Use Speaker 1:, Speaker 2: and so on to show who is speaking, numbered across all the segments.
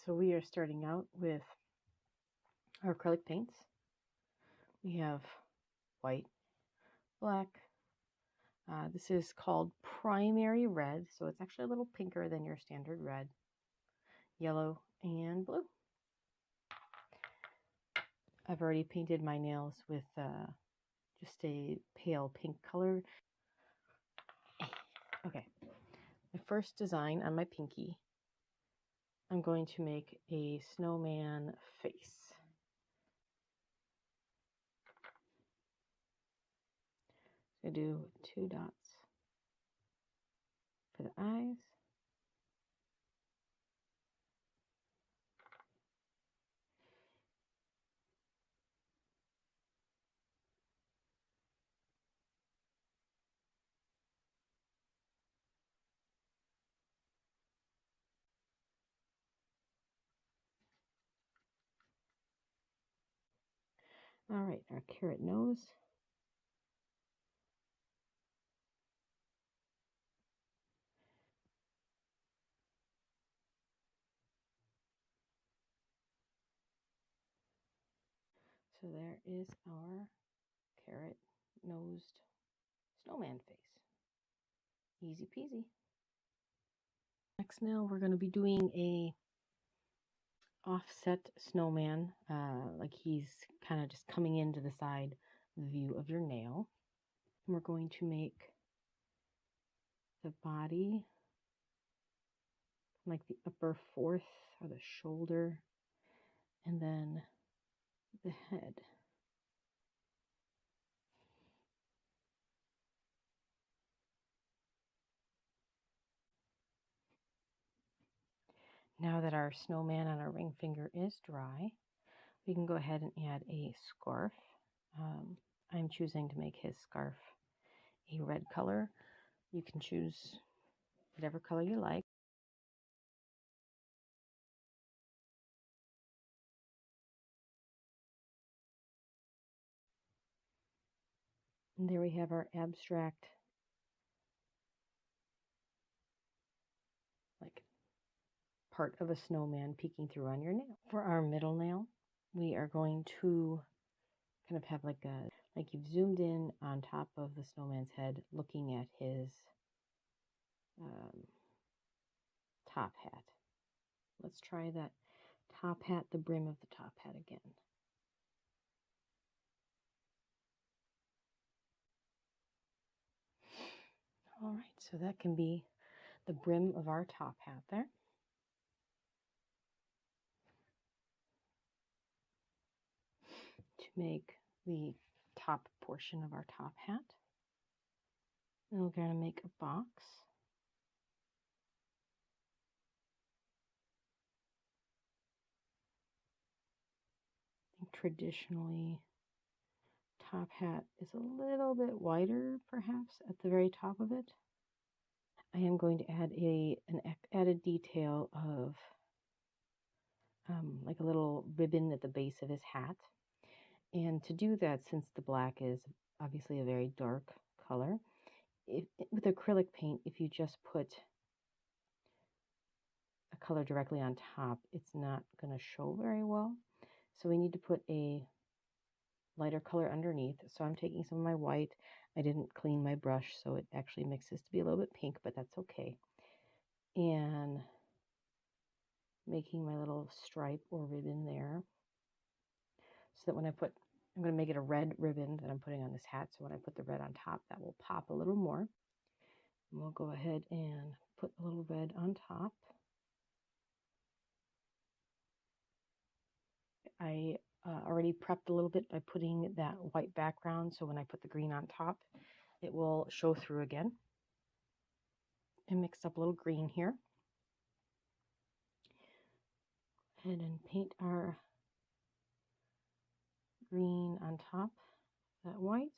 Speaker 1: so we are starting out with our acrylic paints. We have white, black. This is called primary red, so it's actually a little pinker than your standard red, yellow, and blue. I've already painted my nails with just a pale pink color. Okay, my first design on my pinky, I'm going to make a snowman face. So I do 2 dots for the eyes. All right, our carrot nose. So there is our carrot-nosed snowman face. Easy peasy. Next now we're going to be doing a offset snowman, like he's kind of just coming into the side view of your nail. And we're going to make the body like the upper fourth or the shoulder, and then the head. Now that our snowman on our ring finger is dry, we can go ahead and add a scarf. I'm choosing to make his scarf a red color. You can choose whatever color you like. And there we have our abstract, like, part of a snowman peeking through on your nail. For our middle nail, we are going to kind of have like you've zoomed in on top of the snowman's head, looking at his top hat. Let's try that top hat, the brim of the top hat again. All right, so that can be the brim of our top hat there. To make the top portion of our top hat, and we're going to make a box. Traditionally, top hat is a little bit wider, perhaps, at the very top of it. I am going to add an added detail of like a little ribbon at the base of his hat. And to do that, since the black is obviously a very dark color, with acrylic paint, if you just put a color directly on top, it's not going to show very well. So we need to put a lighter color underneath. So I'm taking some of my white. I didn't clean my brush, so it actually mixes to be a little bit pink, but that's okay. And making my little stripe or ribbon there, so that when I'm going to make it a red ribbon that I'm putting on this hat, so when I put the red on top, that will pop a little more. And we'll go ahead and put a little red on top. I already prepped a little bit by putting that white background, so when I put the green on top, it will show through again. And mixed up a little green here. Go ahead and paint our green on top, that white.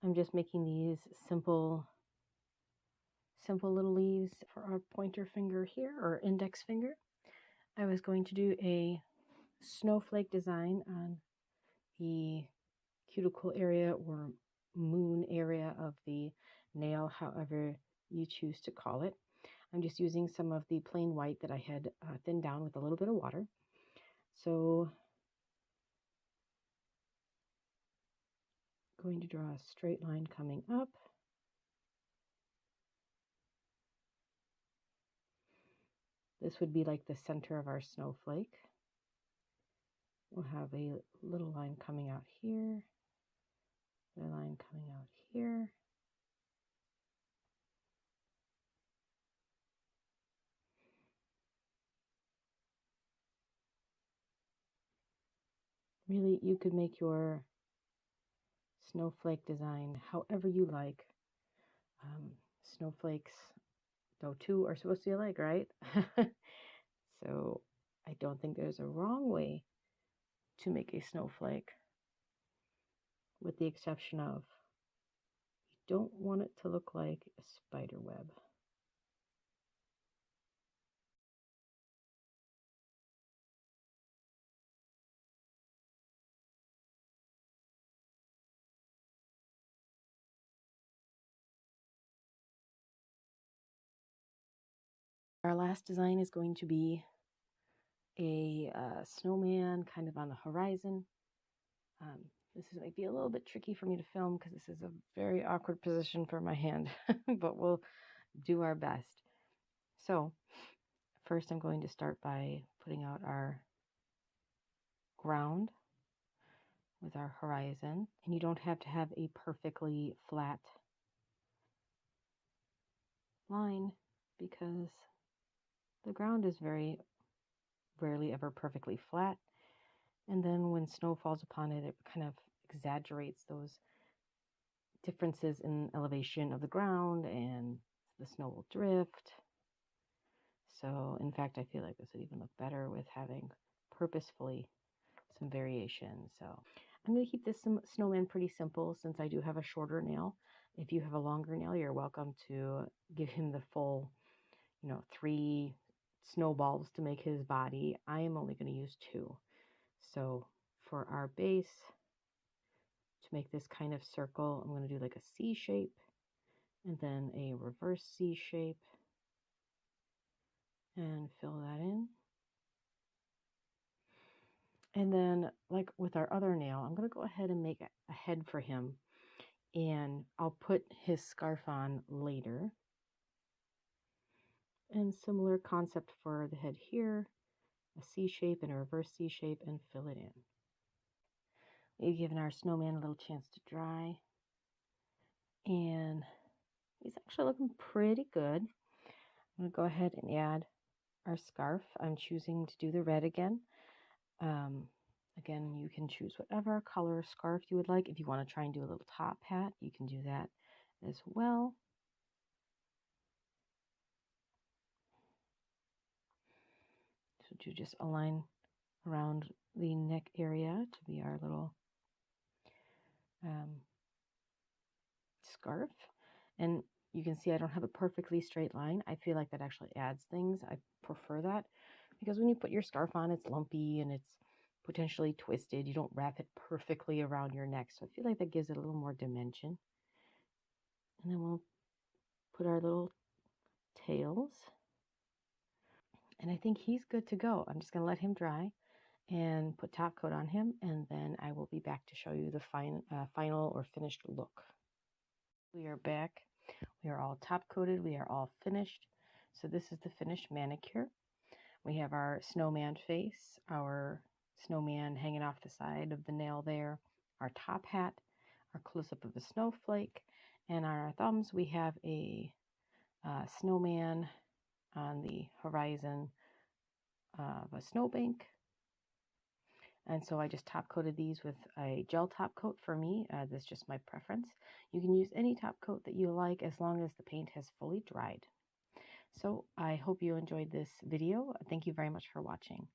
Speaker 1: I'm just making these simple little leaves for our pointer finger here, or index finger. I was going to do a snowflake design on the cuticle area or moon area of the nail, however you choose to call it. I'm just using some of the plain white that I had thinned down with a little bit of water. So I'm going to draw a straight line coming up. This would be like the center of our snowflake. We'll have a little line coming out here, a line coming out here. Really, you could make your snowflake design however you like. Snowflakes, though, too, are supposed to be alike, right? So I don't think there's a wrong way to make a snowflake, with the exception of you don't want it to look like a spider web. Our last design is going to be a snowman kind of on the horizon. This might be a little bit tricky for me to film because this is a very awkward position for my hand, but we'll do our best. So first I'm going to start by putting out our ground with our horizon, and you don't have to have a perfectly flat line because the ground is very rarely ever perfectly flat, and then when snow falls upon it, it kind of exaggerates those differences in elevation of the ground, and the snow will drift. So in fact, I feel like this would even look better with having purposefully some variation. So I'm going to keep this snowman pretty simple since I do have a shorter nail. If you have a longer nail, you're welcome to give him the full, 3 snowballs to make his body. I am only going to use 2. So for our base, to make this kind of circle, I'm going to do like a C shape and then a reverse C shape and fill that in. And then, like with our other nail, I'm going to go ahead and make a head for him, and I'll put his scarf on later. And similar concept for the head here, a C shape and a reverse C shape, and fill it in. We've given our snowman a little chance to dry, and he's actually looking pretty good. I'm going to go ahead and add our scarf. I'm choosing to do the red again. Again, you can choose whatever color scarf you would like. If you want to try and do a little top hat, you can do that as well. So to just align around the neck area to be our little scarf. And you can see I don't have a perfectly straight line. I feel like that actually adds things. I prefer that because when you put your scarf on, it's lumpy and it's potentially twisted. You don't wrap it perfectly around your neck. So I feel like that gives it a little more dimension. And then we'll put our little tails. And I think he's good to go. I'm just going to let him dry and put top coat on him, and then I will be back to show you the final or finished look. We are back. We are all top coated. We are all finished. So this is the finished manicure. We have our snowman face, our snowman hanging off the side of the nail there, our top hat, our close-up of a snowflake, and on our thumbs we have a snowman on the horizon of a snowbank. And so I just top coated these with a gel top coat for me. That's just my preference. You can use any top coat that you like as long as the paint has fully dried. So I hope you enjoyed this video. Thank you very much for watching.